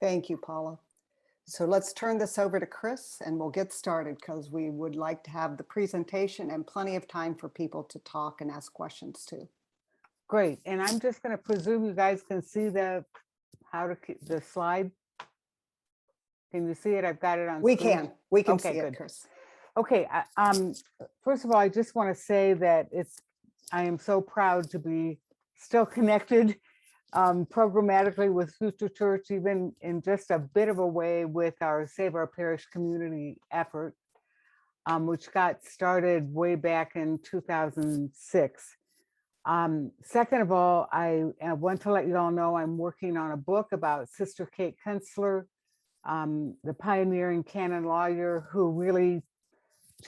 Thank you, Paula. So let's turn this over to Chris and we'll get started because we would like to have the presentation and plenty of time for people to talk and ask questions too. Great. And I'm just going to presume you guys can see the slide. Can you see it? I've got it on We screen. we can Okay, see good. it, Chris. Okay. First of all, I just want to say that I am so proud to be still connected programmatically with Future Church, even in just a bit of a way with our Save Our Parish community effort, which got started way back in 2006. Second of all, I want to let you all know I'm working on a book about Sister Kate Kunstler, the pioneering canon lawyer who really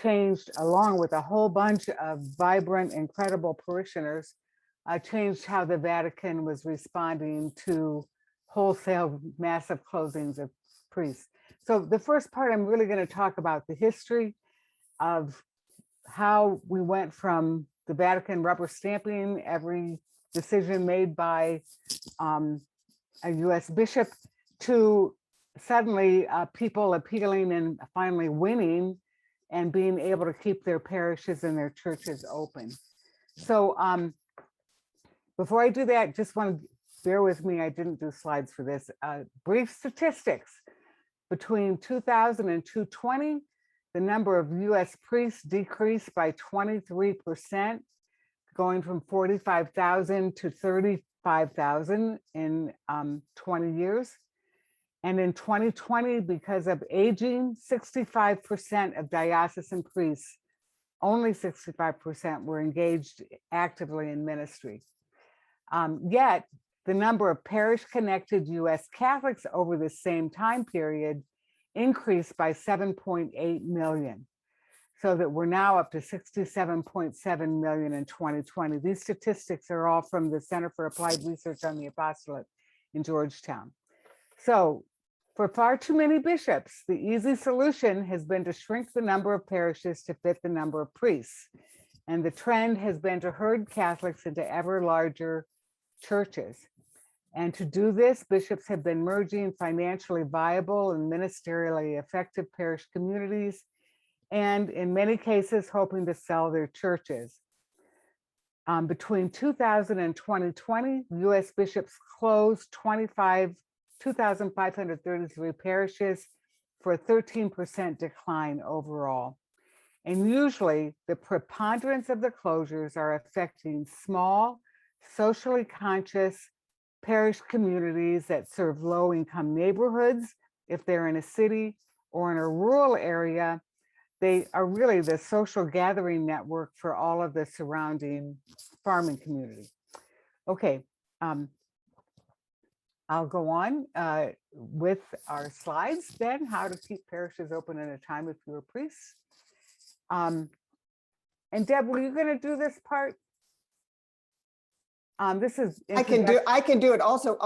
changed, along with a whole bunch of vibrant, incredible parishioners, changed how the Vatican was responding to wholesale massive closings of priests. So the first part, I'm really going to talk about the history of how we went from the Vatican rubber stamping every decision made by a US bishop to suddenly people appealing and finally winning and being able to keep their parishes and their churches open. So before I do that, just want to bear with me, I didn't do slides for this. Brief statistics. Between 2000 and 2020, the number of US priests decreased by 23%, going from 45,000 to 35,000 in 20 years. And in 2020, because of aging, 65% of diocesan priests, only 65% were engaged actively in ministry. Yet, the number of parish-connected US Catholics over the same time period increased by 7.8 million, so that we're now up to 67.7 million in 2020. These statistics are all from the Center for Applied Research on the Apostolate in Georgetown. So, for far too many bishops, the easy solution has been to shrink the number of parishes to fit the number of priests. And the trend has been to herd Catholics into ever larger churches. And to do this, bishops have been merging financially viable and ministerially effective parish communities, and in many cases, hoping to sell their churches. Between 2000 and 2020, US bishops closed 2,533 parishes for a 13% decline overall. And usually the preponderance of the closures are affecting small, socially conscious parish communities that serve low-income neighborhoods. If they're in a city or in a rural area, they are really the social gathering network for all of the surrounding farming community. Okay, I'll go on with our slides then, how to keep parishes open at a time of fewer priests. And Deb, were you going to do this part? This is I can do it. Also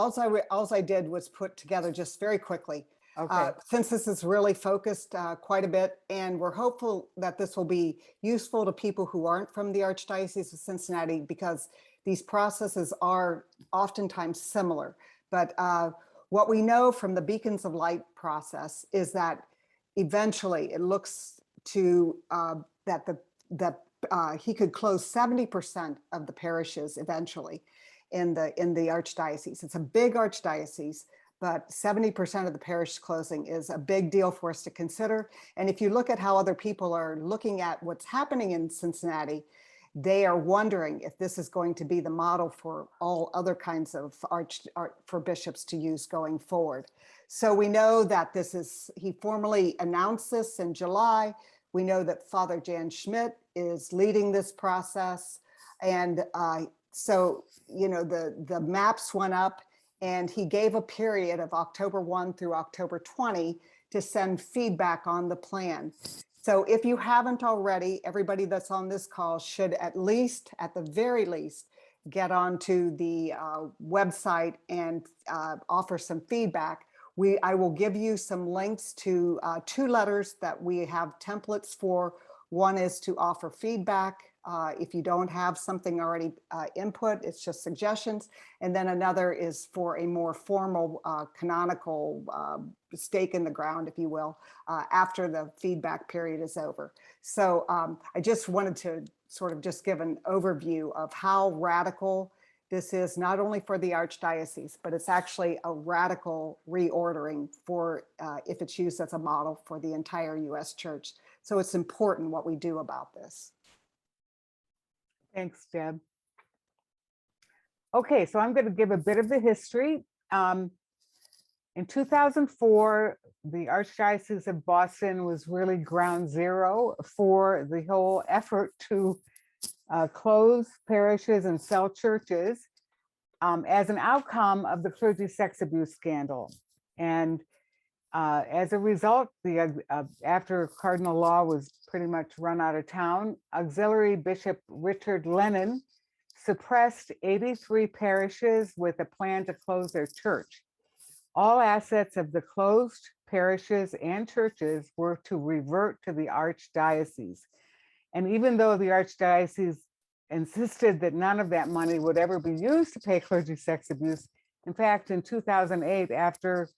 I did was put together just very quickly. Okay. Since this is really focused quite a bit, and we're hopeful that this will be useful to people who aren't from the Archdiocese of Cincinnati, because these processes are oftentimes similar. But what we know from the Beacons of Light process is that eventually it looks to that he could close 70% of the parishes eventually in the Archdiocese. It's a big Archdiocese, but 70% of the parish closing is a big deal for us to consider. And if you look at how other people are looking at what's happening in Cincinnati, they are wondering if this is going to be the model for all other kinds of for bishops to use going forward. So we know that he formally announced this in July. We know that Father Jan Schmidt is leading this process. And so, you know, the maps went up, and he gave a period of October 1 through October 20 to send feedback on the plan. So if you haven't already, everybody that's on this call should at the very least, get onto the website and offer some feedback. I will give you some links to 2 letters that we have templates for. One is to offer feedback If you don't have something already input, it's just suggestions. And then another is for a more formal canonical stake in the ground, if you will, after the feedback period is over. So I just wanted to sort of just give an overview of how radical this is, not only for the Archdiocese, but it's actually a radical reordering for if it's used as a model for the entire US Church. So it's important what we do about this. Thanks, Deb. Okay, so I'm going to give a bit of the history. In 2004, the Archdiocese of Boston was really ground zero for the whole effort to close parishes and sell churches as an outcome of the clergy sex abuse scandal. And as a result, after Cardinal Law was pretty much run out of town, Auxiliary Bishop Richard Lennon suppressed 83 parishes with a plan to close their church. All assets of the closed parishes and churches were to revert to the Archdiocese. And even though the Archdiocese insisted that none of that money would ever be used to pay clergy sex abuse, in fact, in 2008, after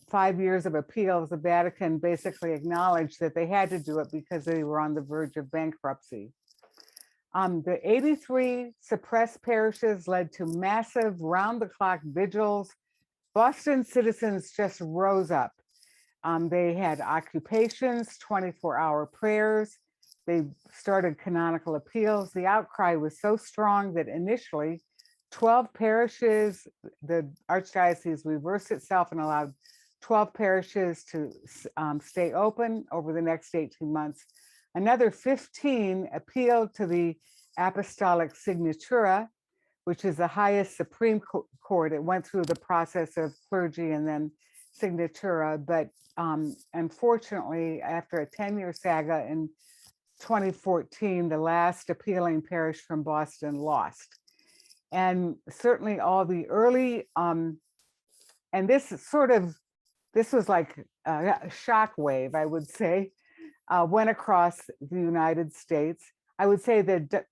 5 years of appeals, the Vatican basically acknowledged that they had to do it because they were on the verge of bankruptcy. The 83 suppressed parishes led to massive round-the-clock vigils. Boston citizens just rose up. They had occupations, 24-hour prayers. They started canonical appeals. The outcry was so strong that initially 12 parishes, the Archdiocese reversed itself and allowed 12 parishes to stay open over the next 18 months. Another 15 appealed to the Apostolic Signatura, which is the highest Supreme Court. It went through the process of clergy and then Signatura, but unfortunately, after a 10-year saga in 2014, the last appealing parish from Boston lost. And certainly all the early, and this was like a shock wave, I would say, went across the United States. I would say that,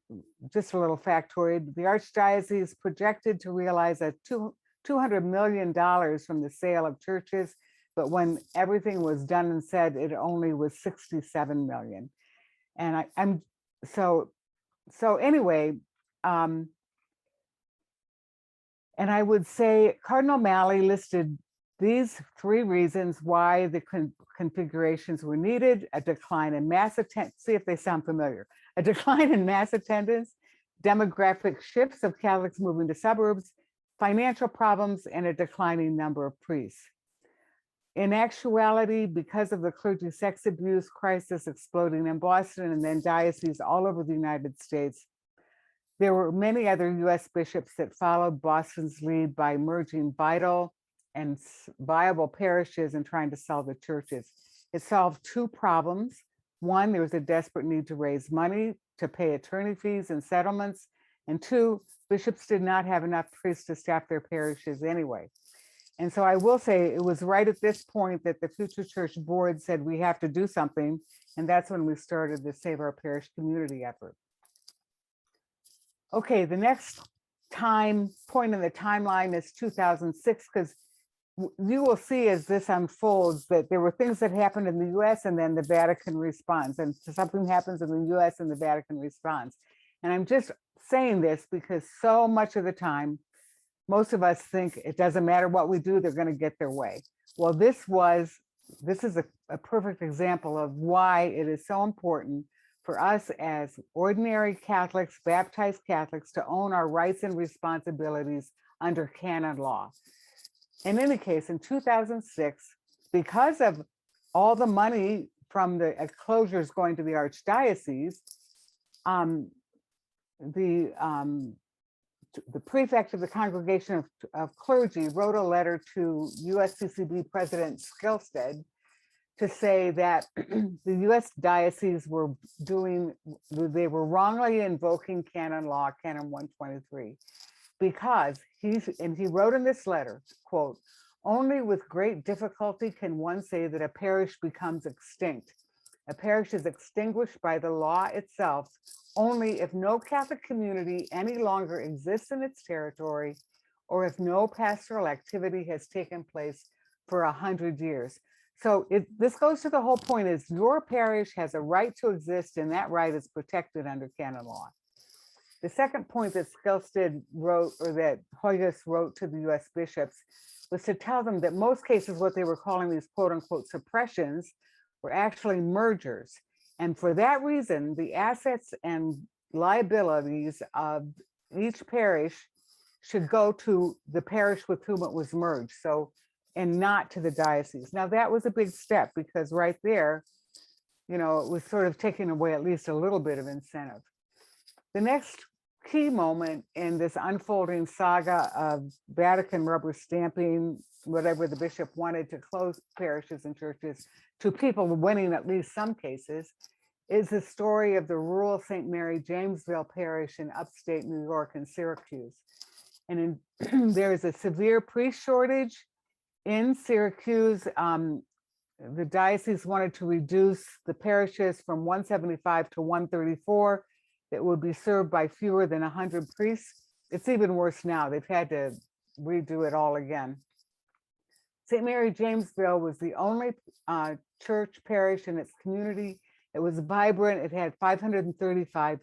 just a little factoid, the Archdiocese projected to realize $200 million from the sale of churches, but when everything was done and said, it only was 67 million. And so anyway, and I would say Cardinal Malley listed these 3 reasons why the configurations were needed: a decline in mass attendance, see if they sound familiar, a decline in mass attendance, demographic shifts of Catholics moving to suburbs, financial problems, and a declining number of priests. In actuality, because of the clergy sex abuse crisis exploding in Boston and then dioceses all over the United States, there were many other US bishops that followed Boston's lead by merging vital and viable parishes and trying to sell the churches. It solved 2 problems. One, there was a desperate need to raise money to pay attorney fees and settlements. And 2, bishops did not have enough priests to staff their parishes anyway. And so I will say it was right at this point that the Future Church Board said we have to do something. And that's when we started the Save Our Parish community effort. Okay, the next point in the timeline is 2006, because you will see as this unfolds that there were things that happened in the US and then the Vatican responds, and something happens in the US and the Vatican responds. And I'm just saying this because so much of the time, most of us think it doesn't matter what we do, they're going to get their way. Well, this is a perfect example of why it is so important for us as ordinary Catholics, baptized Catholics, to own our rights and responsibilities under canon law. In any case, in 2006, because of all the money from the closures going to the Archdiocese, the prefect of the Congregation of Clergy wrote a letter to USCCB President Skilstead to say that the US dioceses were wrongly invoking canon law, Canon 123, because he wrote in this letter, quote, "Only with great difficulty can one say that a parish becomes extinct. A parish is extinguished by the law itself only if no Catholic community any longer exists in its territory, or if no pastoral activity has taken place for 100 years. So this goes to the whole point is your parish has a right to exist, and that right is protected under canon law. The second point that Skelsted wrote, or that Hoyos wrote to the US bishops, was to tell them that most cases, what they were calling these quote unquote suppressions, were actually mergers. And for that reason, the assets and liabilities of each parish should go to the parish with whom it was merged. So, and not to the diocese. Now that was a big step because right there, it was sort of taking away at least a little bit of incentive. The next key moment in this unfolding saga of Vatican rubber stamping whatever the bishop wanted to close parishes and churches to people winning at least some cases is the story of the rural St. Mary Jamesville parish in upstate New York and Syracuse. And there is a severe priest shortage in Syracuse. The diocese wanted to reduce the parishes from 175 to 134 that would be served by fewer than 100 priests. It's even worse now. They've had to redo it all again. St. Mary Jamesville was the only church parish in its community. It was vibrant. It had 535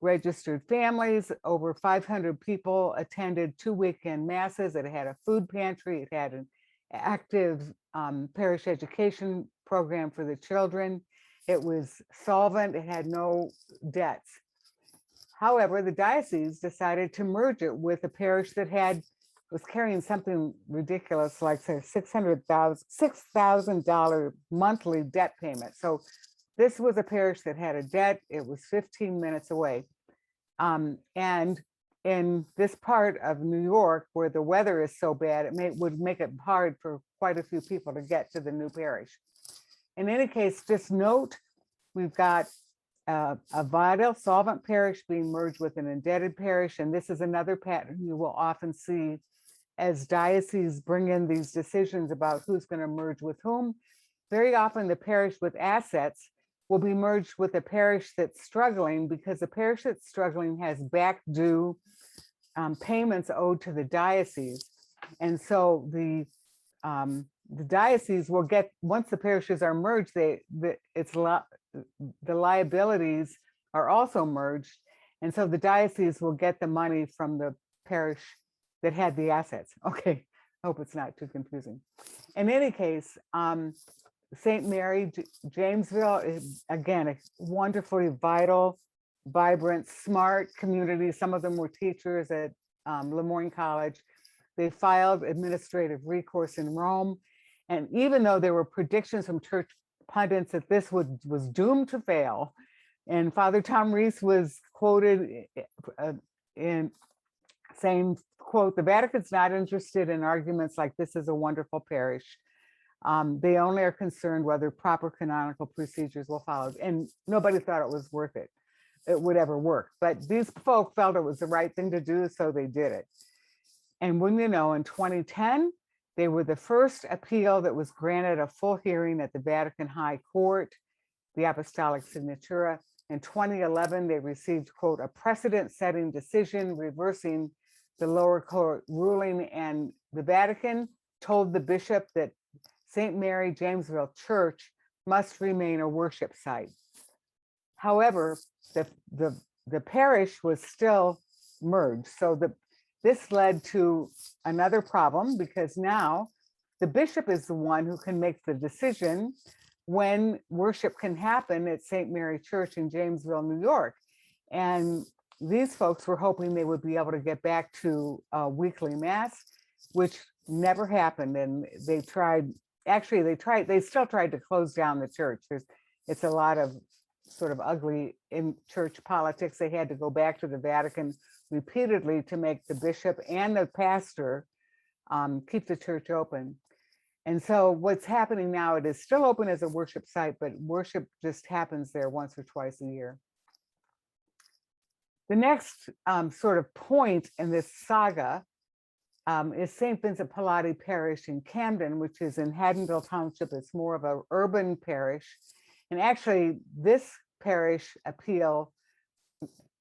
registered families. Over 500 people attended 2 weekend masses. It had a food pantry. It had an active parish education program for the children. It was solvent. It had no debts. However, the diocese decided to merge it with a parish that was carrying something ridiculous like say $6,000 monthly debt payment. So this was a parish that had a debt. It was 15 minutes away. And in this part of New York where the weather is so bad, would make it hard for quite a few people to get to the new parish. In any case, just note, we've got a vital solvent parish being merged with an indebted parish. And this is another pattern you will often see as dioceses bring in these decisions about who's going to merge with whom. Very often the parish with assets will be merged with a parish that's struggling because the parish that's struggling has back due payments owed to the diocese. And so the diocese will get, once the parishes are merged, the liabilities are also merged. And so the diocese will get the money from the parish that had the assets. Okay, I hope it's not too confusing. In any case, St. Mary Jamesville is, again, a wonderfully vital, vibrant, smart community. Some of them were teachers at Lemoyne College. They filed administrative recourse in Rome. And even though there were predictions from church pundits that this was doomed to fail, and Father Tom Rees was quoted in saying, quote, "The Vatican's not interested in arguments like this is a wonderful parish. They only are concerned whether proper canonical procedures will follow." And nobody thought it was worth it. It would ever work. But these folk felt it was the right thing to do, so they did it. And when you know, in 2010, they were the first appeal that was granted a full hearing at the Vatican High Court, the Apostolic Signatura. In 2011, they received, quote, "a precedent-setting decision reversing the lower court ruling," and the Vatican told the bishop that St. Mary Jamesville Church must remain a worship site. However, the parish was still merged. So this led to another problem because now the bishop is the one who can make the decision when worship can happen at St. Mary Church in Jamesville, New York. And these folks were hoping they would be able to get back to weekly mass, which never happened. And they still tried to close down the church. It's a lot of sort of ugly in church politics. They had to go back to the Vatican repeatedly to make the bishop and the pastor keep the church open. And so what's happening now, it is still open as a worship site, but worship just happens there once or twice a year. The next sort of point in this saga is St. Vincent Pallotti Parish in Camden, which is in Haddonville Township. It's more of an urban parish. And actually, this parish appeal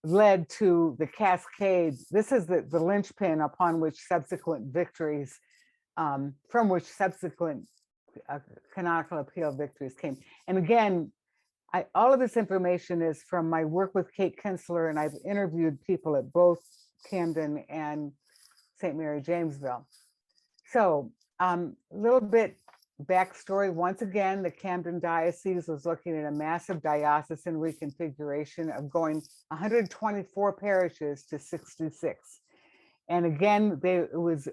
led to the cascade. This is the linchpin upon which subsequent victories, from which subsequent canonical appeal victories came. And again, all of this information is from my work with Kate Kinsler, and I've interviewed people at both Camden and St. Mary Jamesville. So a little bit backstory. Once again, the Camden Diocese was looking at a massive diocesan reconfiguration of going 124 parishes to 66. And again, it was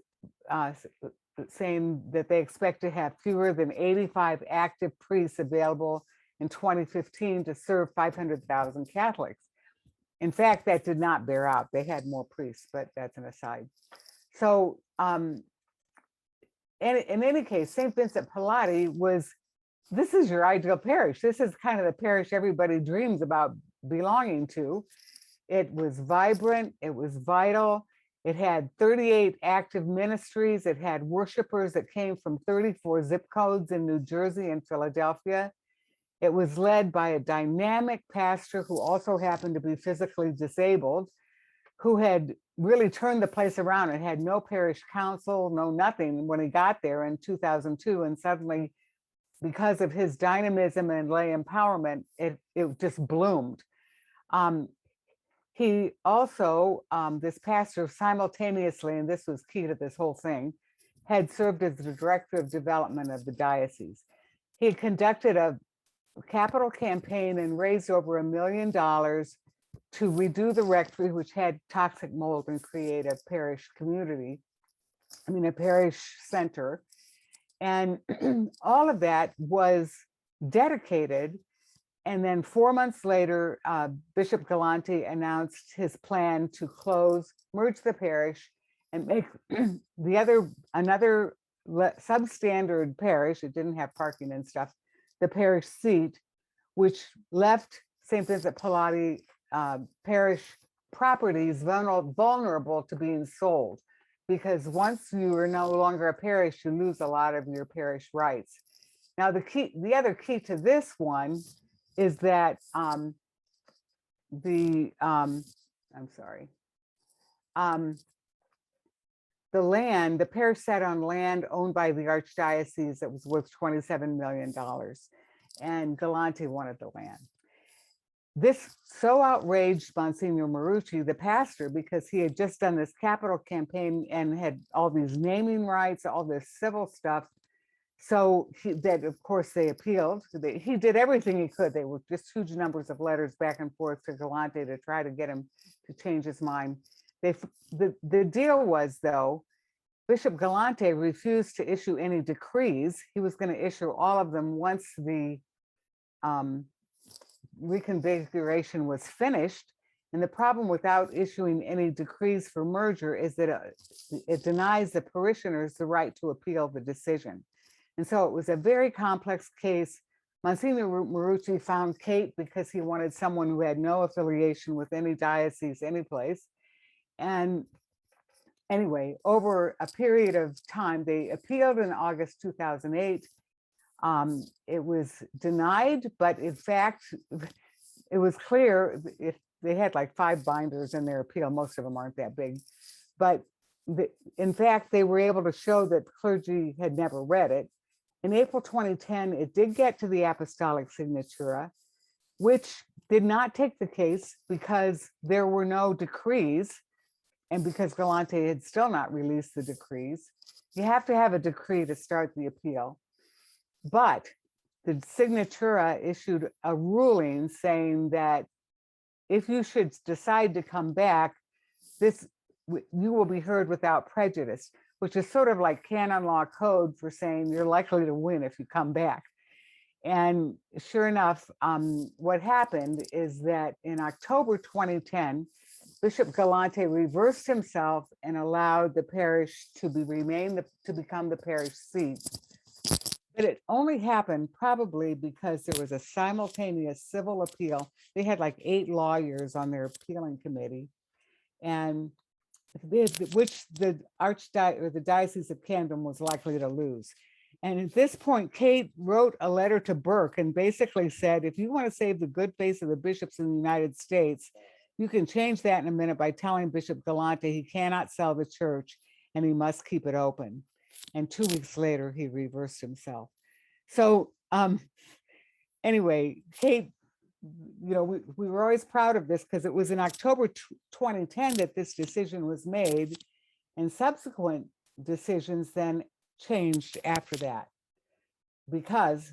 saying that they expect to have fewer than 85 active priests available in 2015 to serve 500,000 Catholics. In fact, that did not bear out. They had more priests, but that's an aside. So in any case, St. Vincent Pallotti this is your ideal parish. This is kind of the parish everybody dreams about belonging to. It was vibrant, it was vital. It had 38 active ministries. It had worshipers that came from 34 zip codes in New Jersey and Philadelphia. It was led by a dynamic pastor who also happened to be physically disabled, who had really turned the place around and had no parish council, no nothing when he got there in 2002. And suddenly, because of his dynamism and lay empowerment, it just bloomed. He also, this pastor simultaneously, and this was key to this whole thing, had served as the director of development of the diocese. He had conducted a capital campaign and raised over $1 million to redo the rectory, which had toxic mold, and create a parish community, a parish center. And all of that was dedicated. And then 4 months later, Bishop Galante announced his plan to merge the parish and make another substandard parish. It didn't have parking and stuff, the parish seat, which left St. Vincent Pallotti parish properties vulnerable to being sold, because once you are no longer a parish, you lose a lot of your parish rights. Now, the other key to this one is that the parish sat on land owned by the Archdiocese that was worth $27 million, and Galante wanted the land. This so outraged Monsignor Marucci, the pastor, because he had just done this capital campaign and had all these naming rights, all this civil stuff. So of course, they appealed. He did everything he could. They were just huge numbers of letters back and forth to Galante to try to get him to change his mind. The deal was, though, Bishop Galante refused to issue any decrees. He was going to issue all of them once the reconfiguration was finished. And the problem without issuing any decrees for merger is that it denies the parishioners the right to appeal the decision. And so it was a very complex case. Monsignor Marucci found Kate because he wanted someone who had no affiliation with any diocese, any place. And anyway, over a period of time, they appealed in August 2008. It was denied, but in fact, it was clear if they had like 5 binders in their appeal. Most of them aren't that big, but in fact, they were able to show that clergy had never read it. In April 2010, it did get to the Apostolic Signatura, which did not take the case because there were no decrees, and because Galante had still not released the decrees. You have to have a decree to start the appeal. But the Signatura issued a ruling saying that if you should decide to come back, you will be heard without prejudice, which is sort of like canon law code for saying you're likely to win if you come back. And sure enough, what happened is that in October 2010, Bishop Galante reversed himself and allowed the parish to become the parish seat. But it only happened probably because there was a simultaneous civil appeal. They had like 8 lawyers on their appealing committee, and which the Diocese of Camden was likely to lose. And at this point, Kate wrote a letter to Burke and basically said, if you want to save the good face of the bishops in the United States, you can change that in a minute by telling Bishop Galante he cannot sell the church and he must keep it open. And 2 weeks later, he reversed himself. So anyway, Kate, we were always proud of this because it was in October 2010 that this decision was made, and subsequent decisions then changed after that because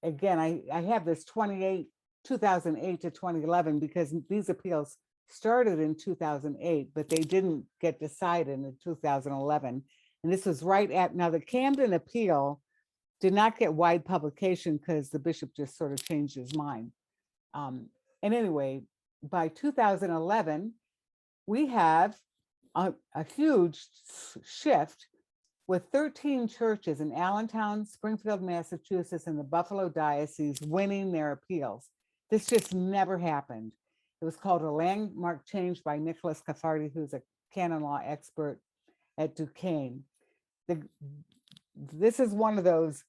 again, I have this 2008 to 2011 because these appeals started in 2008, but they didn't get decided in 2011. And this was right at, now the Camden appeal did not get wide publication because the bishop just sort of changed his mind. And anyway, by 2011, we have a huge shift with 13 churches in Allentown, Springfield, Massachusetts, and the Buffalo Diocese winning their appeals. This just never happened. It was called a landmark change by Nicholas Caffardi, who's a canon law expert at Duquesne. This is one of those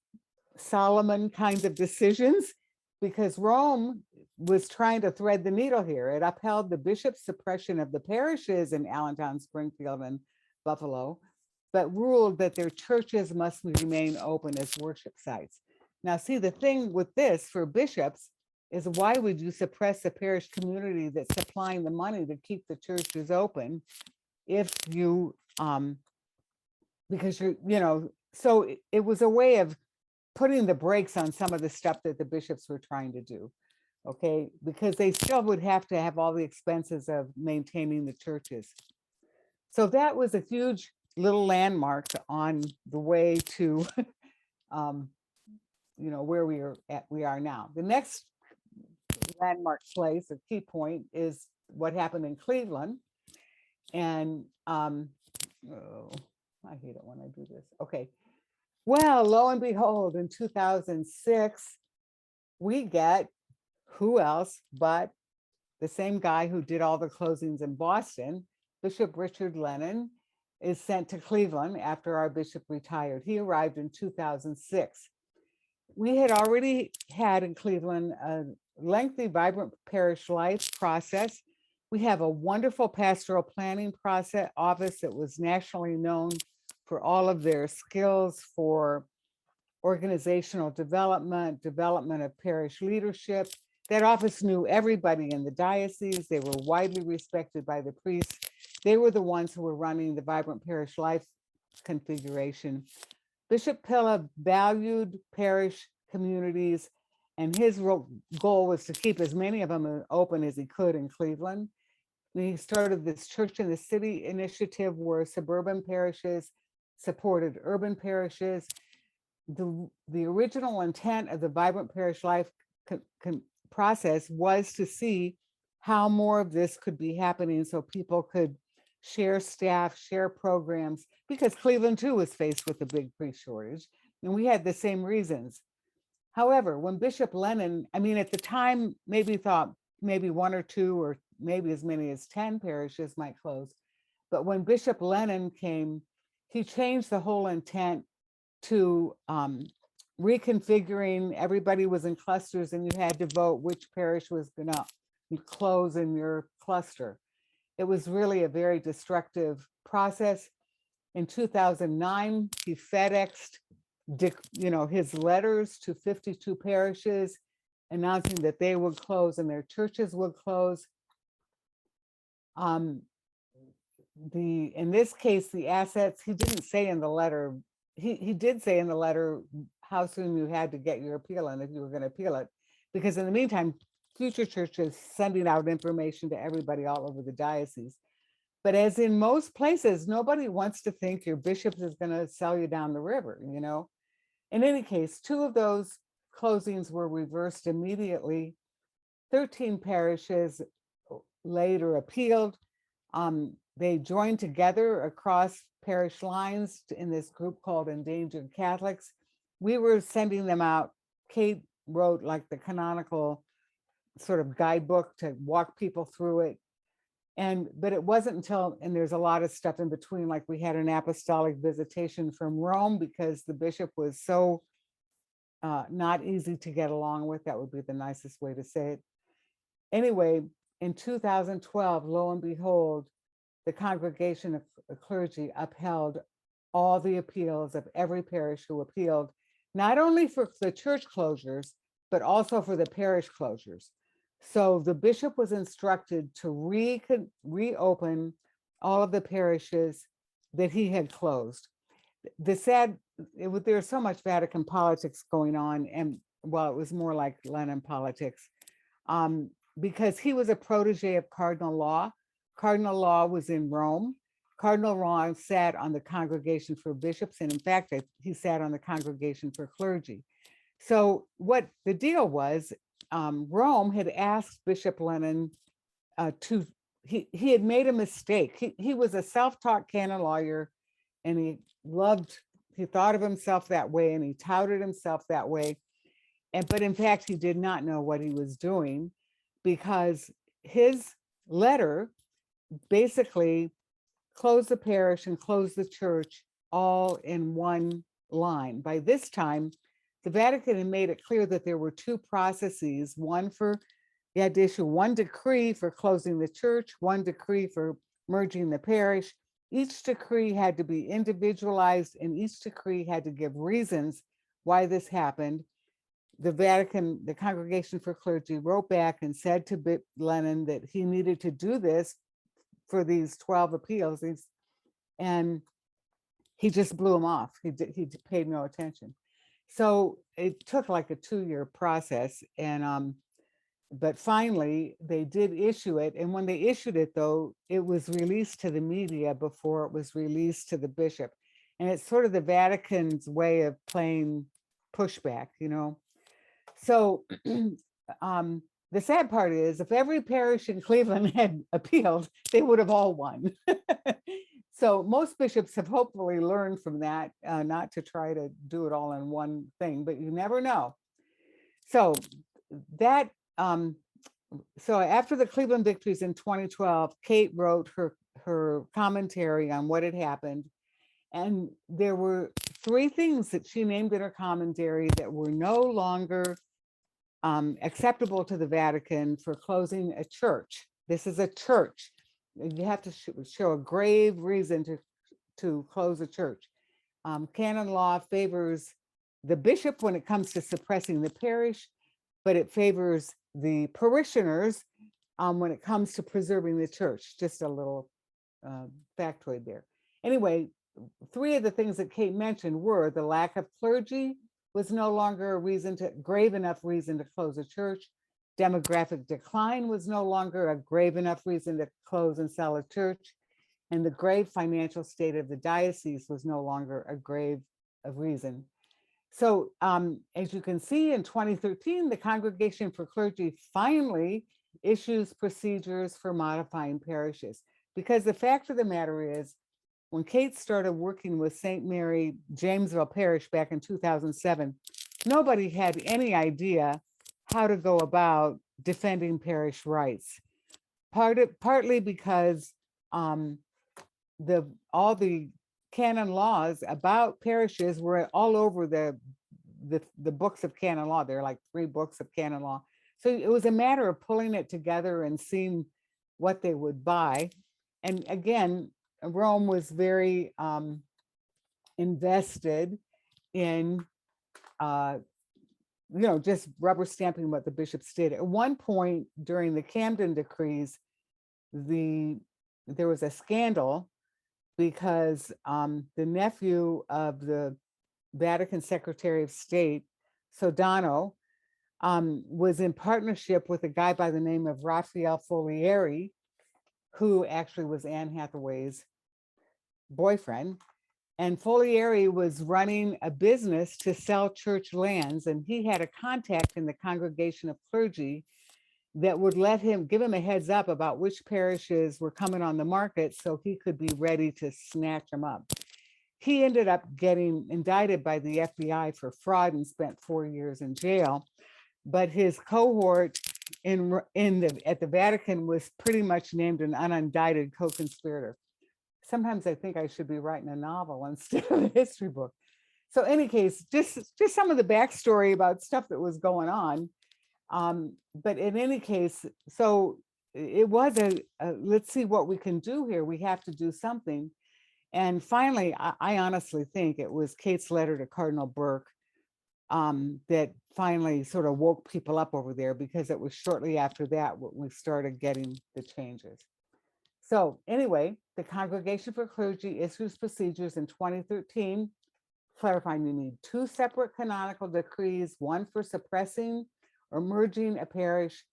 Solomon kinds of decisions because Rome was trying to thread the needle here. It upheld the bishop's suppression of the parishes in Allentown, Springfield, and Buffalo, but ruled that their churches must remain open as worship sites. Now, see, the thing with this for bishops is why would you suppress the parish community that's supplying the money to keep the churches open if you, because so it was a way of putting the brakes on some of the stuff that the bishops were trying to do, okay? Because they still would have to have all the expenses of maintaining the churches. So that was a huge little landmark on the way to, where we are now. The next landmark place, a key point, is what happened in Cleveland. And I hate it when I do this. Okay. Well, lo and behold, in 2006, we get who else but the same guy who did all the closings in Boston, Bishop Richard Lennon, is sent to Cleveland after our bishop retired. He arrived in 2006. We had already had in Cleveland a lengthy, vibrant parish life process. We have a wonderful pastoral planning process office that was nationally known for all of their skills for organizational development of parish leadership. That office knew everybody in the diocese. They were widely respected by the priests. They were the ones who were running the vibrant parish life configuration. Bishop Pilla valued parish communities, and his goal was to keep as many of them open as he could in Cleveland. He started this Church in the City initiative where suburban parishes supported urban parishes. The original intent of the vibrant parish life process was to see how more of this could be happening so people could share staff, share programs, because Cleveland too was faced with a big priest shortage, and we had the same reasons. However, when Bishop Lennon, at the time, maybe thought maybe 1 or 2 or maybe as many as 10 parishes might close. But when Bishop Lennon came, he changed the whole intent to reconfiguring. Everybody was in clusters and you had to vote which parish was gonna close in your cluster. It was really a very destructive process. In 2009, he FedExed his letters to 52 parishes announcing that they would close and their churches would close. In this case, the assets, he didn't say in the letter, he did say in the letter how soon you had to get your appeal in if you were going to appeal it, because in the meantime, future churches sending out information to everybody all over the diocese. But as in most places, nobody wants to think your bishop is going to sell you down the river, In any case, 2 of those closings were reversed immediately. 13 parishes later appealed. They joined together across parish lines in this group called Endangered Catholics. We were sending them out. Kate wrote like the canonical sort of guidebook to walk people through it. But it wasn't until, and there's a lot of stuff in between, like we had an apostolic visitation from Rome because the bishop was so not easy to get along with. That would be the nicest way to say it. Anyway, in 2012, lo and behold, the Congregation of Clergy upheld all the appeals of every parish who appealed, not only for the church closures, but also for the parish closures. So the bishop was instructed to reopen all of the parishes that he had closed. There's so much Vatican politics going on, and well, it was more like Lennon politics, because he was a protege of Cardinal Law. Cardinal Law was in Rome. Cardinal Law sat on the Congregation for Bishops, and in fact, he sat on the Congregation for Clergy. So what the deal was, Rome had asked Bishop Lennon he had made a mistake. He was a self-taught canon lawyer, and he thought of himself that way, and he touted himself that way. But in fact, he did not know what he was doing, because his letter basically closed the parish and closed the church all in one line. By this time, the Vatican had made it clear that there were two processes. You had to issue one decree for closing the church, one decree for merging the parish. Each decree had to be individualized, and each decree had to give reasons why this happened. The Vatican, the Congregation for Clergy, wrote back and said to Lennon that he needed to do this for these 12 appeals, and he just blew them off. He paid no attention. So it took like a 2-year process, and but finally they did issue it. And when they issued it, though, it was released to the media before it was released to the bishop. And it's sort of the Vatican's way of playing pushback, you know. So the sad part is, if every parish in Cleveland had appealed, they would have all won. So most bishops have hopefully learned from that, not to try to do it all in one thing, but you never know. So that, so after the Cleveland victories in 2012, Kate wrote her commentary on what had happened. And there were 3 things that she named in her commentary that were no longer acceptable to the Vatican for closing a church. This is a church. You have to show a grave reason to close a church. Canon law favors the bishop when it comes to suppressing the parish, but it favors the parishioners when it comes to preserving the church. Just a little factoid there. Anyway, 3 of the things that Kate mentioned were the lack of clergy was no longer a grave enough reason to close a church. Demographic decline was no longer a grave enough reason to close and sell a church. And the grave financial state of the diocese was no longer a grave reason. So as you can see, in 2013, the Congregation for Clergy finally issues procedures for modifying parishes. Because the fact of the matter is, when Kate started working with St. Mary Jamesville Parish back in 2007, nobody had any idea how to go about defending parish rights. Partly because all the canon laws about parishes were all over the books of canon law. There are like 3 books of canon law. So it was a matter of pulling it together and seeing what they would buy. And again, Rome was very invested in just rubber stamping what the bishops did. At one point during the Camden decrees, there was a scandal because the nephew of the Vatican Secretary of State, Sodano, was in partnership with a guy by the name of Raphael Folieri, who actually was Anne Hathaway's boyfriend. And Folieri was running a business to sell church lands, and he had a contact in the Congregation of Clergy that would give him a heads up about which parishes were coming on the market so he could be ready to snatch them up. He ended up getting indicted by the FBI for fraud and spent 4 years in jail. But his cohort at the Vatican was pretty much named an unindicted co-conspirator. Sometimes I think I should be writing a novel instead of a history book. So any case, just some of the backstory about stuff that was going on. But in any case, so it was a let's see what we can do here. We have to do something. And finally, I honestly think it was Kate's letter to Cardinal Burke that finally sort of woke people up over there, because it was shortly after that when we started getting the changes. So anyway, the Congregation for Clergy issues procedures in 2013, clarifying you need 2 separate canonical decrees, one for suppressing or merging a parish,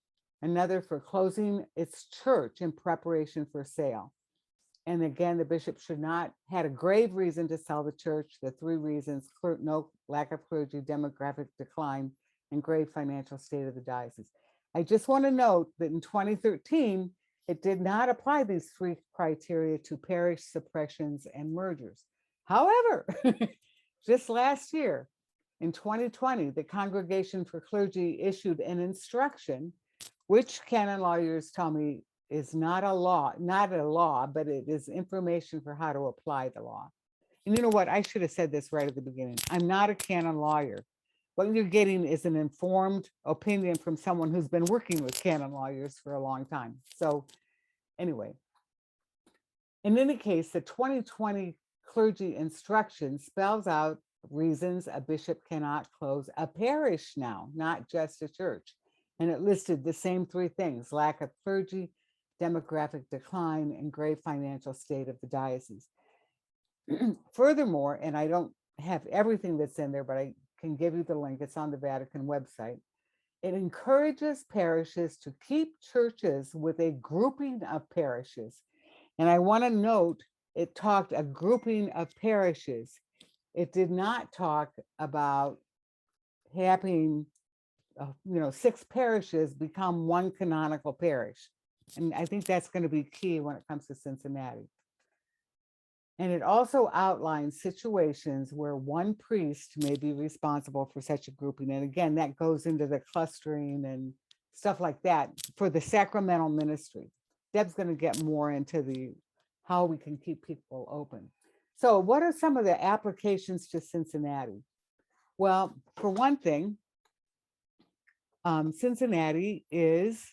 another for closing its church in preparation for sale. And again, the bishop should not had a grave reason to sell the church. The 3 reasons: no lack of clergy, demographic decline, and grave financial state of the diocese. I just want to note that in 2013, it did not apply these 3 criteria to parish suppressions and mergers. However, just last year, in 2020, the Congregation for Clergy issued an instruction, which canon lawyers tell me is not a law, but it is information for how to apply the law. And you know what? I should have said this right at the beginning. I'm not a canon lawyer. What you're getting is an informed opinion from someone who's been working with canon lawyers for a long time. So anyway, in any case, the 2020 clergy instruction spells out reasons a bishop cannot close a parish now, not just a church. And it listed the same 3 things: lack of clergy, demographic decline, and grave financial state of the diocese. Furthermore, and I don't have everything that's in there, but I can give you the link, it's on the Vatican website. It encourages parishes to keep churches with a grouping of parishes. And I want to note, it talked a grouping of parishes. It did not talk about having 6 parishes become 1 canonical parish. And I think that's going to be key when it comes to Cincinnati. And it also outlines situations where 1 priest may be responsible for such a grouping. And again, that goes into the clustering and stuff like that for the sacramental ministry. Deb's going to get more into how we can keep people open. So what are some of the applications to Cincinnati? Well, for one thing, Cincinnati is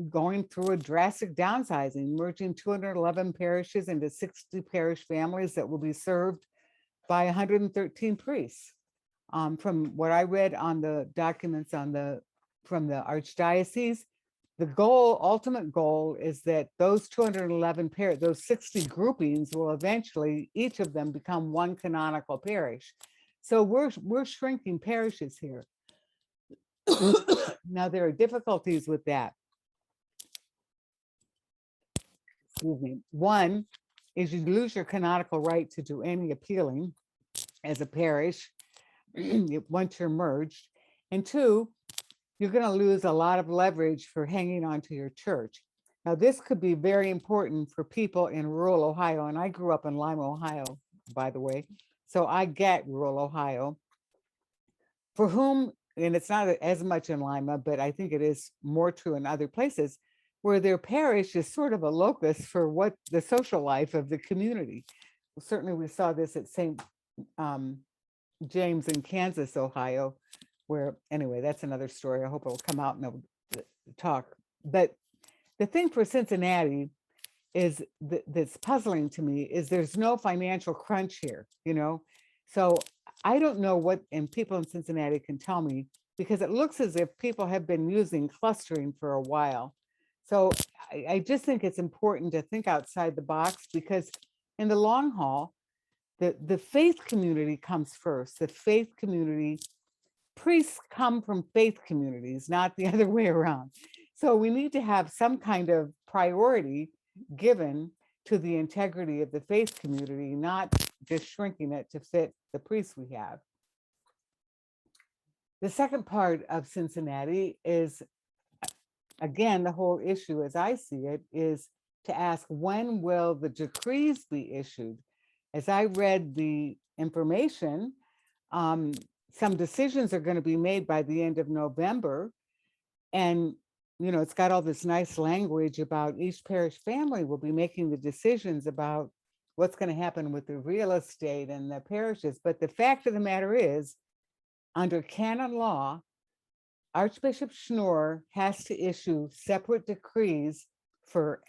going through a drastic downsizing, merging 211 parishes into 60 parish families that will be served by 113 priests. From what I read on the documents from the Archdiocese, the ultimate goal is that those 211 those 60 groupings will eventually, each of them, become 1 canonical parish. So we're shrinking parishes here. Now, there are difficulties with that. Excuse me. One is you lose your canonical right to do any appealing as a parish once you're merged. And 2, you're going to lose a lot of leverage for hanging on to your church. Now, this could be very important for people in rural Ohio. And I grew up in Lima, Ohio, by the way. So I get rural Ohio, for whom, and it's not as much in Lima, but I think it is more true in other places, where their parish is sort of a locus for what the social life of the community. Well, certainly we saw this at St. James in Kansas, Ohio, where, anyway, that's another story. I hope it'll come out and talk. But the thing for Cincinnati is that's puzzling to me is there's no financial crunch here, So I don't know what, and people in Cincinnati can tell me, because it looks as if people have been using clustering for a while. So I just think it's important to think outside the box, because in the long haul, the faith community comes first. The faith community, priests come from faith communities, not the other way around. So we need to have some kind of priority given to the integrity of the faith community, not just shrinking it to fit the priests we have. The second part of Cincinnati is, again, the whole issue as I see it is to ask, when will the decrees be issued? As I read the information, some decisions are going to be made by the end of November. And, it's got all this nice language about each parish family will be making the decisions about what's going to happen with the real estate and the parishes. But the fact of the matter is, under canon law, Archbishop Schnoor has to issue separate decrees for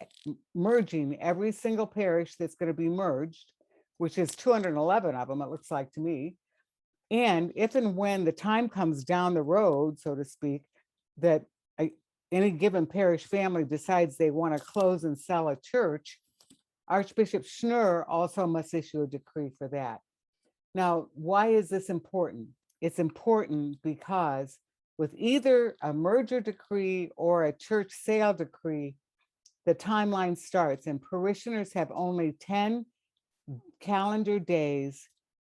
merging every single parish that's going to be merged, which is 211 of them, it looks like to me. And if and when the time comes down the road, so to speak, that any given parish family decides they want to close and sell a church, Archbishop Schnoor also must issue a decree for that. Now, why is this important? It's important because with either a merger decree or a church sale decree, the timeline starts, and parishioners have only 10 calendar days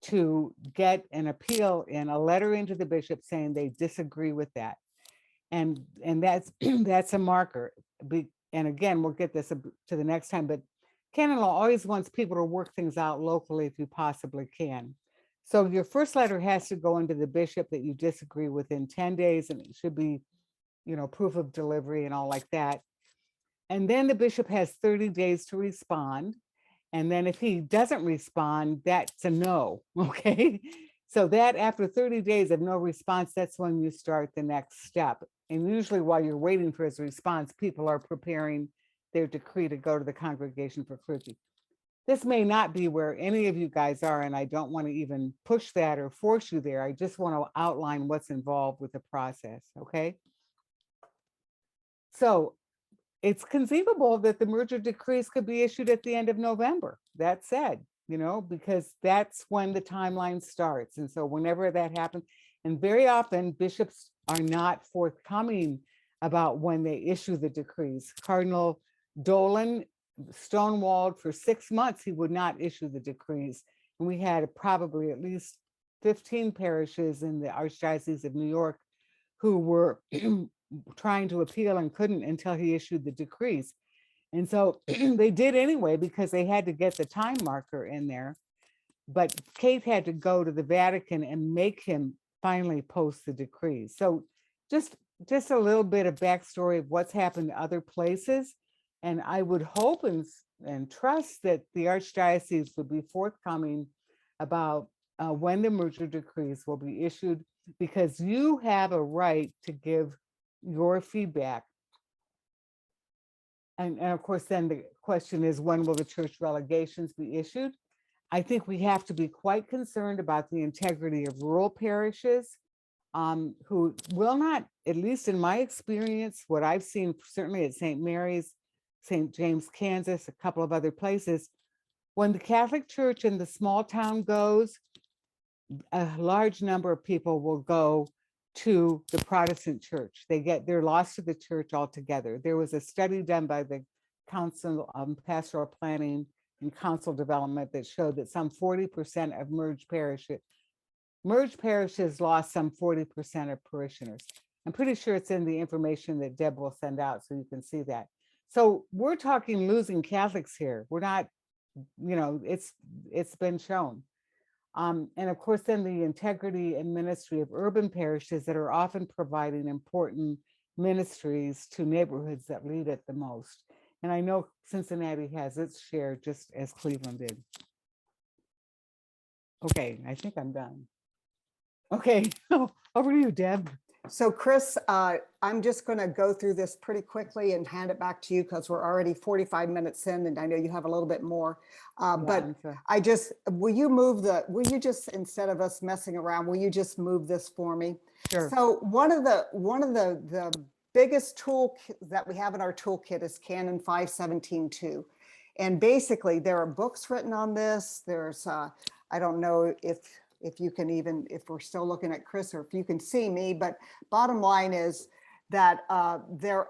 to get an appeal in, a letter into the bishop saying they disagree with that. And that's that's a marker. And again, we'll get this to the next time, but canon law always wants people to work things out locally if you possibly can. So your first letter has to go into the bishop that you disagree within 10 days, and it should be, proof of delivery and all like that. And then the bishop has 30 days to respond. And then if he doesn't respond, that's a no, okay? So that after 30 days of no response, that's when you start the next step. And usually while you're waiting for his response, people are preparing their decree to go to the Congregation for Clergy. This may not be where any of you guys are, and I don't want to even push that or force you there. I just want to outline what's involved with the process, okay? So it's conceivable that the merger decrees could be issued at the end of November. That said, because that's when the timeline starts. And so whenever that happens, and very often bishops are not forthcoming about when they issue the decrees. Cardinal Dolan stonewalled for 6 months, he would not issue the decrees. And we had probably at least 15 parishes in the Archdiocese of New York who were trying to appeal and couldn't until he issued the decrees. And so they did anyway because they had to get the time marker in there. But Kate had to go to the Vatican and make him finally post the decrees. So just a little bit of backstory of what's happened to other places. And I would hope and trust that the Archdiocese would be forthcoming about when the merger decrees will be issued, because you have a right to give your feedback. And of course, then the question is, when will the church relegations be issued? I think we have to be quite concerned about the integrity of rural parishes who will not, at least in my experience, what I've seen certainly at St. Mary's, St. James, Kansas, a couple of other places, when the Catholic Church in the small town goes, a large number of people will go to the Protestant church. They're lost to the church altogether. There was a study done by the Council on Pastoral Planning and Council Development that showed that some 40% of merged parishes lost some 40% of parishioners. I'm pretty sure it's in the information that Deb will send out, so you can see that. So we're talking losing Catholics here. We're not, it's been shown. And of course, then the integrity and ministry of urban parishes that are often providing important ministries to neighborhoods that need it the most. And I know Cincinnati has its share, just as Cleveland did. Okay, I think I'm done. Okay, over to you, Deb. So Chris, I'm just going to go through this pretty quickly and hand it back to you because we're already 45 minutes in and I know you have a little bit more. But will you just, instead of us messing around, will you just move this for me? Sure. So one of the biggest tool that we have in our toolkit is Canon 517.2. And basically there are books written on this. There's, I don't know if you can even, if we're still looking at Chris or if you can see me, but bottom line is that their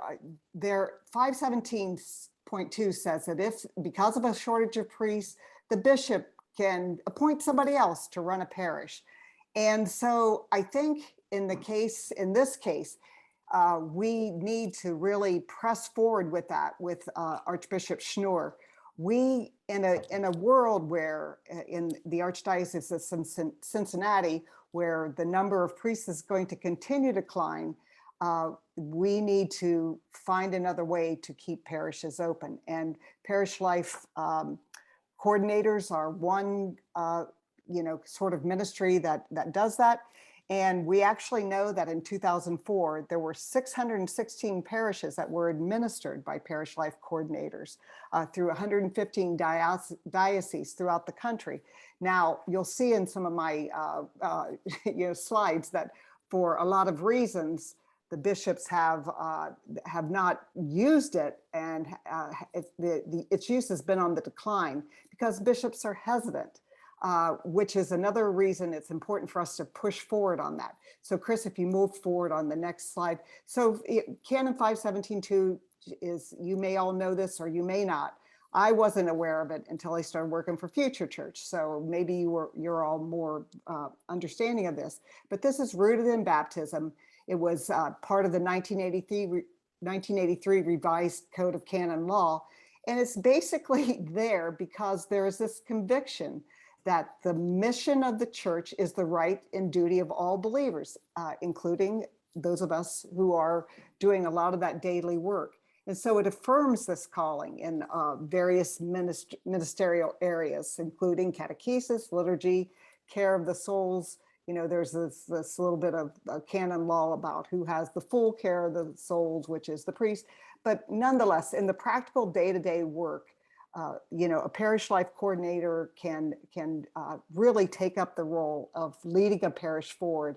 517.2 says that if, because of a shortage of priests, the bishop can appoint somebody else to run a parish. And so I think in this case, we need to really press forward with that with Archbishop Schnoor. We, in a world where in the Archdiocese of Cincinnati, where the number of priests is going to continue to decline, we need to find another way to keep parishes open. And Parish Life Coordinators are one, sort of ministry that does that. And we actually know that in 2004, there were 616 parishes that were administered by Parish Life Coordinators through 115 dioceses throughout the country. Now, you'll see in some of my slides that for a lot of reasons, the bishops have not used it, and its use has been on the decline because bishops are hesitant. Which is another reason it's important for us to push forward on that. So Chris, if you move forward on the next slide. So Canon 517.2 is, you may all know this or you may not. I wasn't aware of it until I started working for Future Church. So maybe you're all more understanding of this, but this is rooted in baptism. It was part of the 1983 revised Code of Canon Law. And it's basically there because there is this conviction that the mission of the church is the right and duty of all believers, including those of us who are doing a lot of that daily work. And so it affirms this calling in various ministerial areas, including catechesis, liturgy, care of the souls. There's this little bit of canon law about who has the full care of the souls, which is the priest. But nonetheless, in the practical day-to-day work, a parish life coordinator can really take up the role of leading a parish forward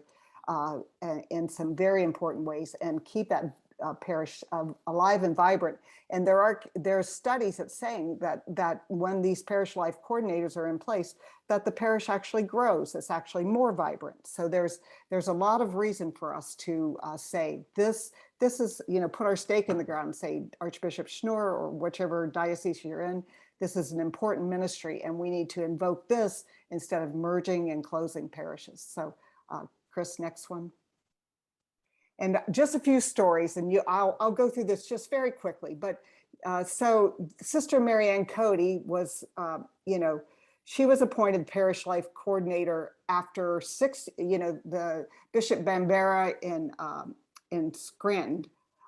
in some very important ways and keep that parish alive and vibrant. And there are studies that saying that when these parish life coordinators are in place, that the parish actually grows. It's actually more vibrant. So there's a lot of reason for us to say this is, put our stake in the ground and say, Archbishop Schnur or whichever diocese you're in, this is an important ministry and we need to invoke this instead of merging and closing parishes. So Chris, next one. And just a few stories, and I'll go through this just very quickly. But so Sister Marianne Cody was, she was appointed Parish Life Coordinator after the Bishop Bambera in Scranton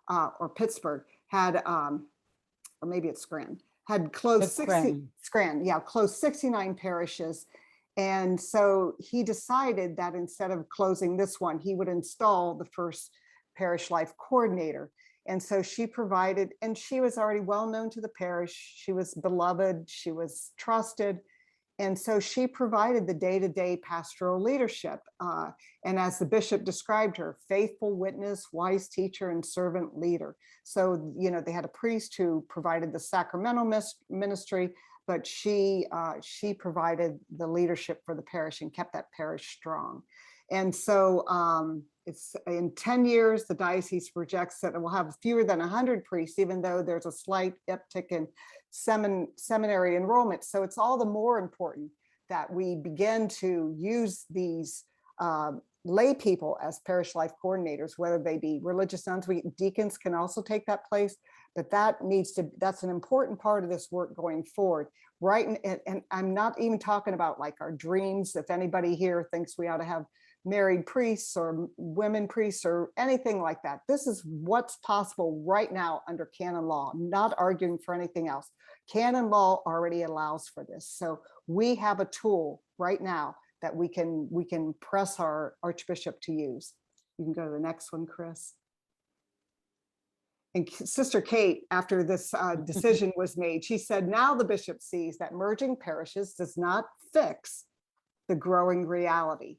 or Pittsburgh had, or maybe it's Scranton, had closed closed 69 parishes. And so he decided that instead of closing this one, he would install the first Parish Life Coordinator. And so she provided, and she was already well known to the parish. She was beloved, she was trusted. And so she provided the day-to-day pastoral leadership. And as the bishop described her, faithful witness, wise teacher, and servant leader. So, they had a priest who provided the sacramental ministry, but she provided the leadership for the parish and kept that parish strong. And so it's in 10 years, the diocese projects that it will have fewer than 100 priests, even though there's a slight uptick in seminary enrollment. So it's all the more important that we begin to use these lay people as parish life coordinators, whether they be religious nuns. Deacons can also take that place, but that's an important part of this work going forward, right? And I'm not even talking about like our dreams. If anybody here thinks we ought to have married priests or women priests or anything like that, this is what's possible right now under canon law. I'm not arguing for anything else. Canon law already allows for this. So we have a tool right now that we can press our Archbishop to use. You can go to the next one, Chris. And Sister Kate, after this decision was made, she said, now the bishop sees that merging parishes does not fix the growing reality.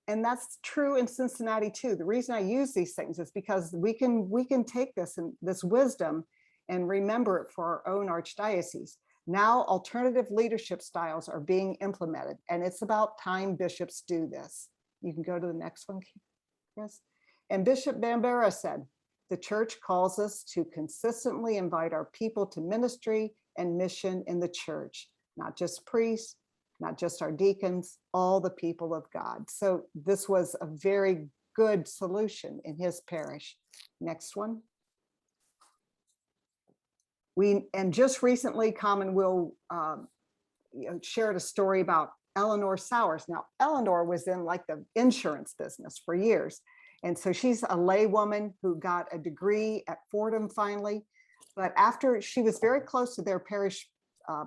And that's true in Cincinnati too. The reason I use these things is because we can take this wisdom and remember it for our own archdiocese. Now alternative leadership styles are being implemented, and it's about time bishops do this. You can go to the next one, Chris. And Bishop Bambera said, the church calls us to consistently invite our people to ministry and mission in the church, not just priests, not just our deacons, all the people of God. So this was a very good solution in his parish. Next one. And just recently, Commonweal shared a story about Eleanor Sowers. Now, Eleanor was in like the insurance business for years. And so she's a lay woman who got a degree at Fordham finally. But after she was very close to their parish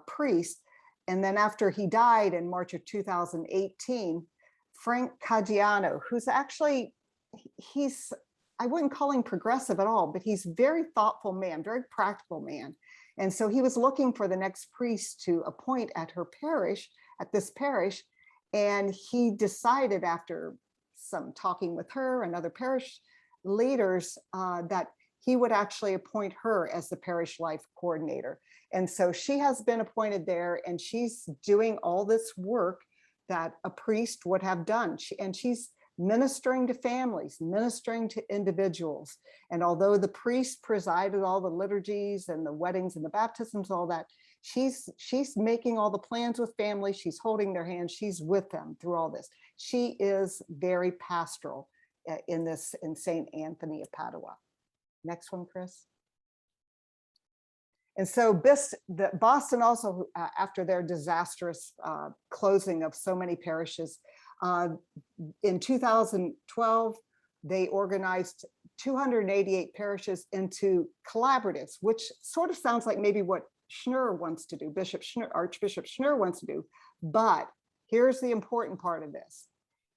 priest, and then after he died in March of 2018, Frank Caggiano, who's actually, I wouldn't call him progressive at all, but he's a very thoughtful man, very practical man. And so he was looking for the next priest to appoint at her parish, at this parish. And he decided after some talking with her and other parish leaders that he would actually appoint her as the Parish Life Coordinator. And so she has been appointed there, and she's doing all this work that a priest would have done. And she's ministering to families, ministering to individuals. And although the priest presided all the liturgies and the weddings and the baptisms, all that, she's making all the plans with families. She's holding their hands. She's with them through all this. She is very pastoral in St. Anthony of Padua. Next one, Chris. And so Boston also, after their disastrous closing of so many parishes, in 2012, they organized 288 parishes into collaboratives, which sort of sounds like maybe what Schnur wants to do, Archbishop Schnur wants to do. But here's the important part of this.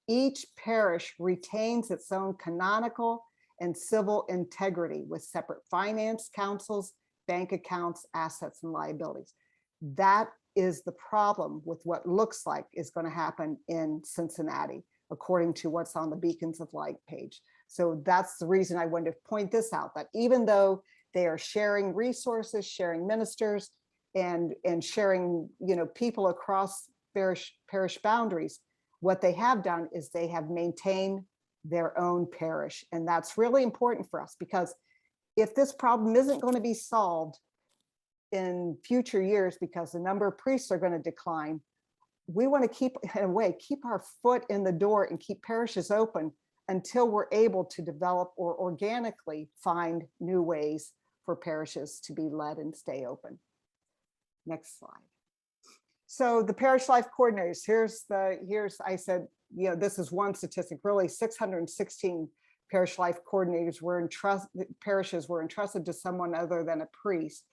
Each parish retains its own canonical and civil integrity with separate finance councils, bank accounts, assets, and liabilities. That is the problem with what looks like is going to happen in Cincinnati, according to what's on the Beacons of Light page. So that's the reason I wanted to point this out, that even though they are sharing resources, sharing ministers, and sharing, people across parish boundaries, what they have done is they have maintained their own parish. And that's really important for us, because if this problem isn't going to be solved in future years, because the number of priests are going to decline, we want to keep our foot in the door and keep parishes open until we're able to develop or organically find new ways for parishes to be led and stay open. Next slide. So the Parish Life Coordinators, I said, this is one statistic, really 616 Parish Life Coordinators parishes were entrusted to someone other than a priest.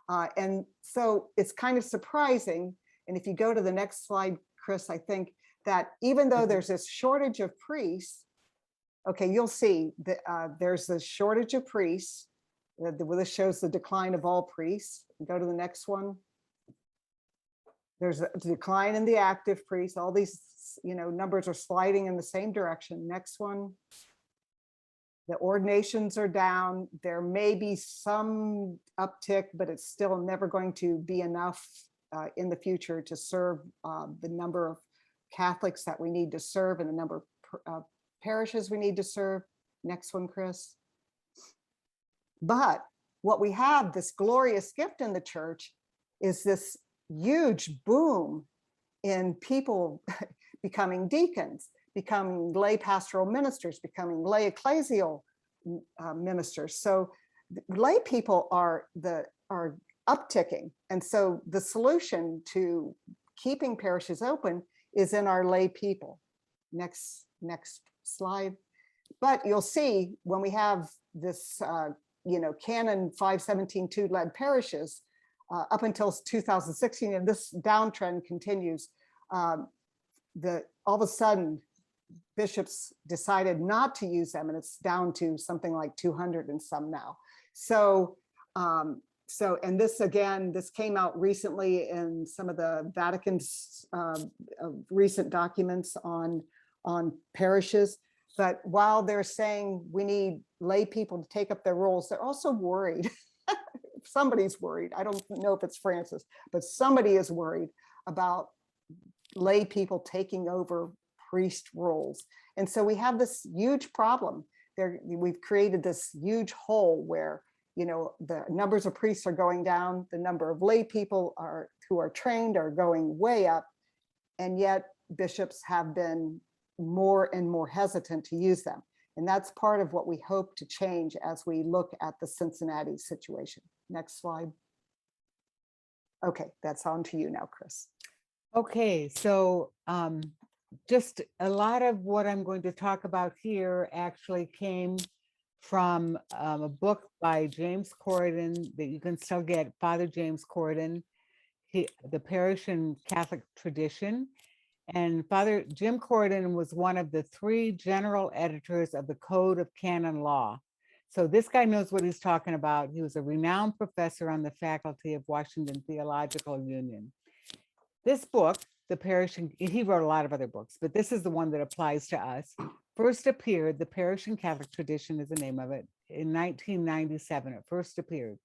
And so it's kind of surprising. And if you go to the next slide, Chris, I think that even though there's this shortage of priests, okay, you'll see that there's a shortage of priests. This shows the decline of all priests. Go to the next one. There's a decline in the active priests. All these, numbers are sliding in the same direction. Next one. The ordinations are down. There may be some uptick, but it's still never going to be enough in the future to serve the number of Catholics that we need to serve and the number of parishes we need to serve. Next one, Chris. But what we have, this glorious gift in the church, is this huge boom in people becoming deacons, becoming lay pastoral ministers, becoming lay ecclesial ministers. So lay people are upticking. And so the solution to keeping parishes open is in our lay people. Next slide. But you'll see when we have this, Canon 517.2 led parishes up until 2016, and this downtrend continues, all of a sudden, bishops decided not to use them, and it's down to something like 200 and some now. So, and this came out recently in some of the Vatican's recent documents on parishes. But while they're saying we need lay people to take up their roles, they're also worried. Somebody's worried. I don't know if it's Francis, but somebody is worried about lay people taking over priest roles. And so we have this huge problem there. We've created this huge hole where, the numbers of priests are going down, the number of lay people who are trained are going way up, and yet bishops have been more and more hesitant to use them. And that's part of what we hope to change as we look at the Cincinnati situation. Next slide. Okay, that's on to you now, Chris. Okay, so just a lot of what I'm going to talk about here actually came from a book by James Corydon that you can still get, Father James Corydon, The Parish and Catholic Tradition. And Father Jim Corydon was one of the 3 general editors of the Code of Canon Law. So this guy knows what he's talking about. He was a renowned professor on the faculty of Washington Theological Union. This book, The Parish, and he wrote a lot of other books, but this is the one that applies to us. First appeared, The Parish and Catholic Tradition is the name of it, in 1997. It first appeared.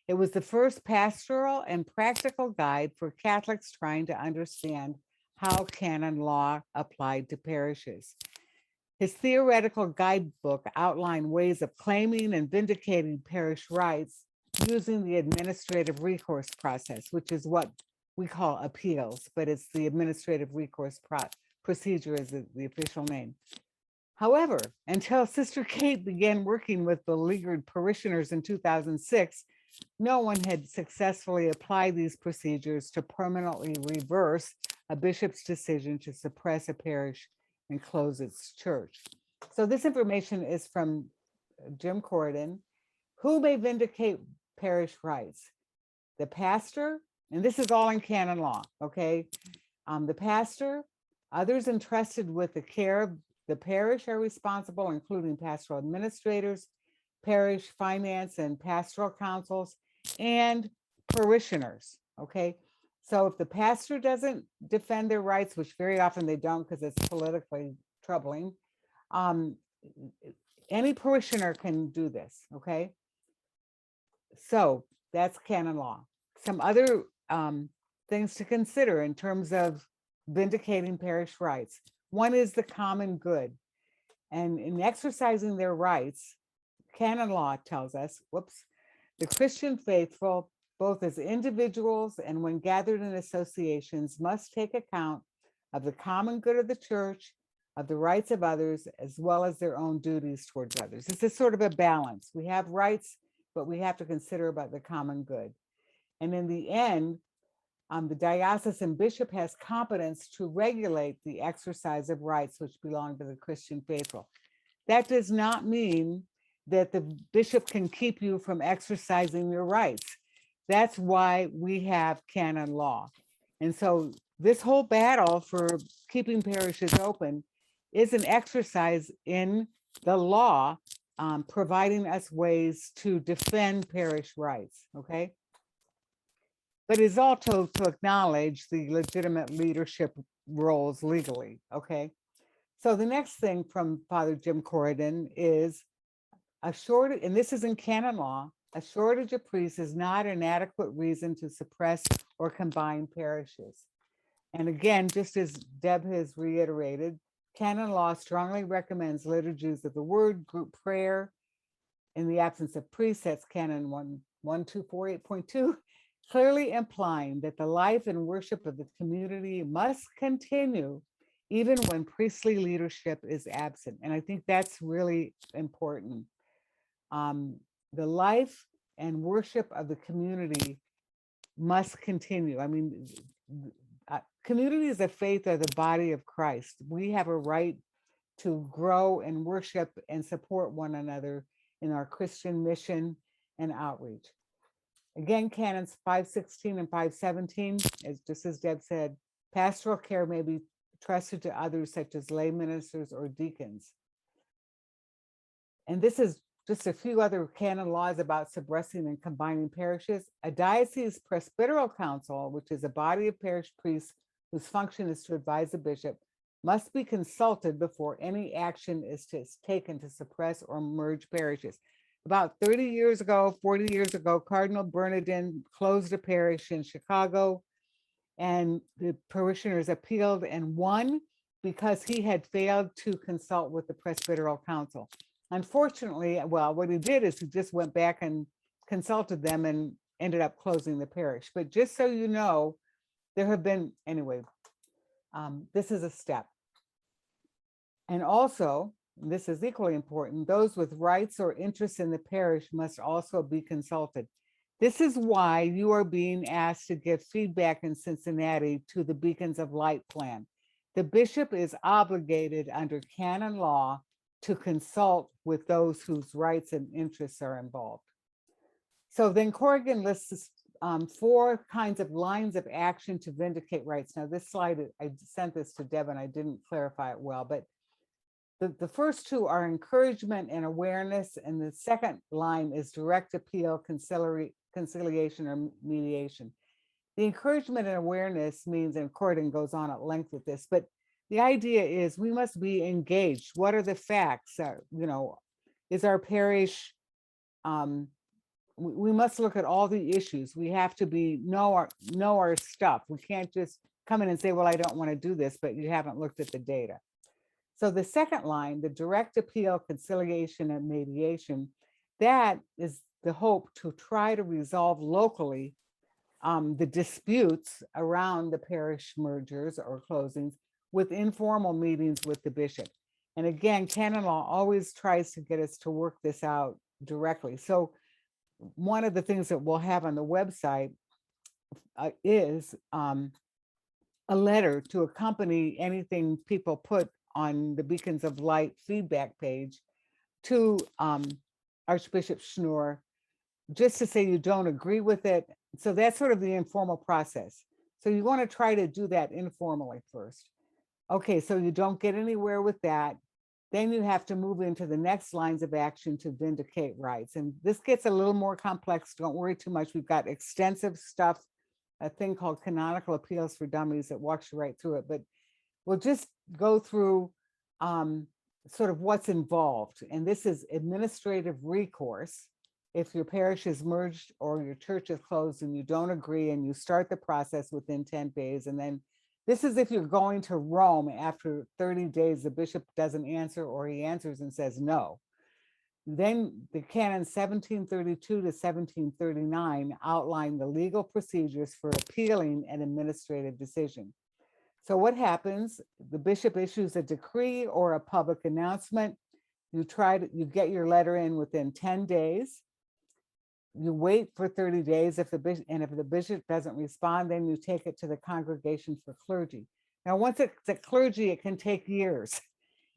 It was the first pastoral and practical guide for Catholics trying to understand how canon law applied to parishes. His theoretical guidebook outlined ways of claiming and vindicating parish rights using the administrative recourse process, which is what we call appeals, but it's the administrative recourse procedure is the official name. However, until Sister Kate began working with beleaguered parishioners in 2006, no one had successfully applied these procedures to permanently reverse a bishop's decision to suppress a parish and close its church. So this information is from Jim Corydon. Who may vindicate parish rights? The pastor, and this is all in canon law, okay? The pastor, others entrusted with the care of the parish are responsible, including pastoral administrators, parish finance and pastoral councils, and parishioners, okay? So if the pastor doesn't defend their rights, which very often they don't because it's politically troubling, any parishioner can do this, okay? So that's canon law. Some other things to consider in terms of vindicating parish rights. One is the common good. And in exercising their rights, canon law tells us, the Christian faithful, both as individuals and when gathered in associations, must take account of the common good of the church, of the rights of others, as well as their own duties towards others. This is sort of a balance. We have rights, but we have to consider about the common good. And in the end, the diocesan bishop has competence to regulate the exercise of rights which belong to the Christian faithful. That does not mean that the bishop can keep you from exercising your rights. That's why we have canon law. And so this whole battle for keeping parishes open is an exercise in the law, providing us ways to defend parish rights, okay? But it's also to acknowledge the legitimate leadership roles legally, okay? So the next thing from Father Jim Corydon is a shortage, and this is in canon law, a shortage of priests is not an adequate reason to suppress or combine parishes. And again, just as Deb has reiterated, canon law strongly recommends liturgies of the word, group prayer, in the absence of priests, that's canon 1248.2, clearly implying that the life and worship of the community must continue even when priestly leadership is absent. And I think that's really important. The life and worship of the community must continue. I mean, communities of faith are the body of Christ. We have a right to grow and worship and support one another in our Christian mission and outreach. Again, canons 516 and 517, just as Deb said, pastoral care may be trusted to others such as lay ministers or deacons. And this is just a few other canon laws about suppressing and combining parishes. A diocese presbyteral council, which is a body of parish priests whose function is to advise the bishop, must be consulted before any action is taken to suppress or merge parishes. About 30 years ago, 40 years ago, Cardinal Bernardin closed a parish in Chicago, and the parishioners appealed and won because he had failed to consult with the presbyteral council. Unfortunately, well, what he did is he just went back and consulted them and ended up closing the parish. But just so you know, there have been, anyway, this is a step. And also, this is equally important, those with rights or interests in the parish must also be consulted. This is why you are being asked to give feedback in Cincinnati to the Beacons of Light plan. The bishop is obligated under canon law to consult with those whose rights and interests are involved. So then Corrigan lists 4 kinds of lines of action to vindicate rights. Now this slide, I sent this to Devin, I didn't clarify it well, but the first 2 are encouragement and awareness, and the second line is direct appeal, conciliation, or mediation. The encouragement and awareness means, and Corrigan goes on at length with this, but the idea is we must be engaged. What are the facts? Is our parish, we must look at all the issues. We have to know our stuff. We can't just come in and say, well, I don't want to do this, but you haven't looked at the data. So the second line, the direct appeal, conciliation, and mediation, that is the hope to try to resolve locally the disputes around the parish mergers or closings with informal meetings with the bishop. And again, canon law always tries to get us to work this out directly. So one of the things that we'll have on the website is a letter to accompany anything people put on the Beacons of Light feedback page to Archbishop Schnur, just to say you don't agree with it. So that's sort of the informal process. So you want to try to do that informally first. Okay, so you don't get anywhere with that. Then you have to move into the next lines of action to vindicate rights. And this gets a little more complex. Don't worry too much. We've got extensive stuff, a thing called Canonical Appeals for Dummies that walks you right through it. But we'll just go through sort of what's involved. And this is administrative recourse. If your parish is merged or your church is closed and you don't agree, and you start the process within 10 days. And then this is if you're going to Rome after 30 days, the bishop doesn't answer, or he answers and says no. Then the canon 1732 to 1739 outline the legal procedures for appealing an administrative decision. So what happens? The bishop issues a decree or a public announcement. You get your letter in within 10 days. You wait for 30 days if the bishop doesn't respond, then you take it to the congregation for clergy. Now, once it's at clergy, it can take years.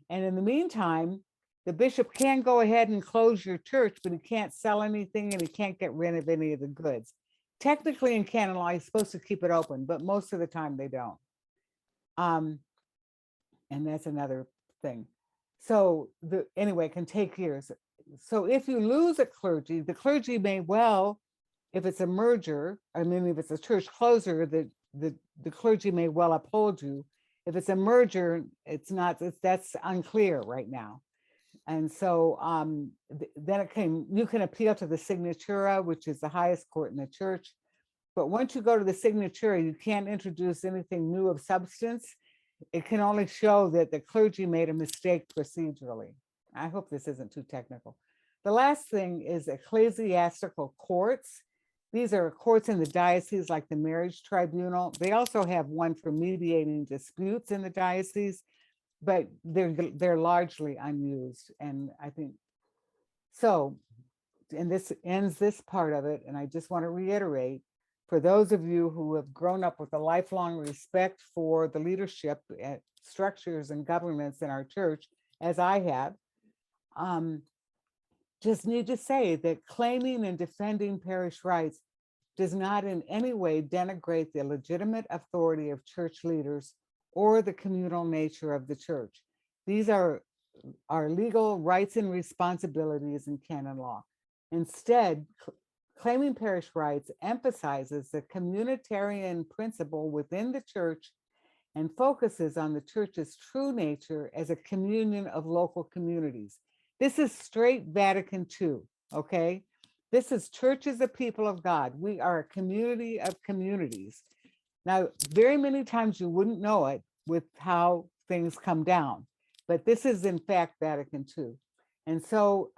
And in the meantime, the bishop can go ahead and close your church, but he can't sell anything and he can't get rid of any of the goods. Technically in canon law, he's supposed to keep it open, but most of the time they don't. And that's another thing. So anyway, it can take years. So if you lose a clergy, the clergy may well, if it's a merger, if it's a church closure, the clergy may well uphold you. If it's a merger, that's unclear right now. And so then you can appeal to the signatura, which is the highest court in the church. But once you go to the signatura, you can't introduce anything new of substance. It can only show that the clergy made a mistake procedurally. I hope this isn't too technical. The last thing is ecclesiastical courts. These are courts in the diocese, like the marriage tribunal. They also have one for mediating disputes in the diocese, but they're largely unused. And I think so. And this ends this part of it. And I just want to reiterate, for those of you who have grown up with a lifelong respect for the leadership structures and governments in our church, as I have, just need to say that claiming and defending parish rights does not in any way denigrate the legitimate authority of church leaders or the communal nature of the church. These are our legal rights and responsibilities in canon law. Instead, claiming parish rights emphasizes the communitarian principle within the church and focuses on the church's true nature as a communion of local communities. This is straight Vatican II, okay? This is church as a people of God. We are a community of communities. Now, very many times you wouldn't know it with how things come down, but this is in fact Vatican II. And so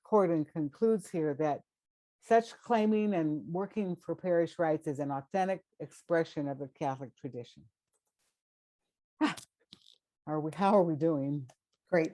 Corrigan concludes here that such claiming and working for parish rights is an authentic expression of the Catholic tradition. How are we doing? Great.